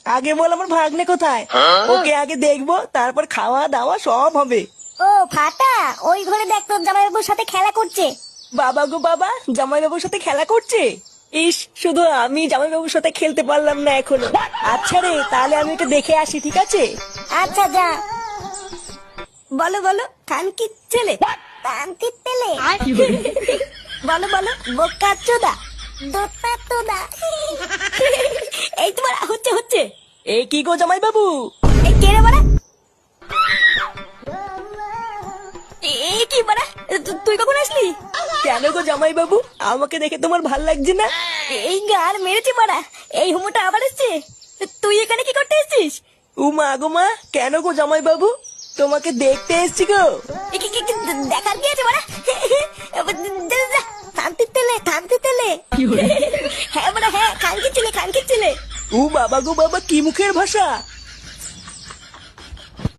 আগে বল আমার ভাগ্নে কোথায়? ওকে আগে দেখবো, তারপর খাওয়া দাওয়া সব হবে। ও ফাটা, ওই ঘরে দেখ তোর জামাইবাবুর সাথে খেলা করছে। বাবা গো বাবা, জামাইবাবুর সাথে খেলা করছে? ইস, শুধু আমি জামাইবাবুর সাথে খেলতে পারলাম না এখনো। আচ্ছা রে, তাহলে আমি একটু দেখে আসি, ঠিক আছে? আচ্ছা যা। বলো বলো কানকির ছেলে। কানকির ছেলে? বলো বলো বোকা চোদা, দোতা তোদা। এই তোমার হচ্ছে হচ্ছে। এ কি গো জামাইবাবু? এই কে রে বাড়া? এই কি বাড়া, তুই কখন আসলি? কেন গো জামাইবাবু, আমাকে দেখে তোমার ভাল লাগছে না? এই গার মেরেছি বাড়া, এই হুমোটা আবার এসছে। তুই এখানে কি করতে এসেছিস? উমা গো মা, কেন গো জামাইবাবু? তোমাকে দেখতে এসছি গো। দেখার কি আছে বাড়া? শান্তির তেলে শান্তির তেলে। হ্যাঁ বাড়া হ্যাঁ, কানকির ছেলে কানকির ছেলে। ও বাবা গো বাবা, কি মুখের ভাষা!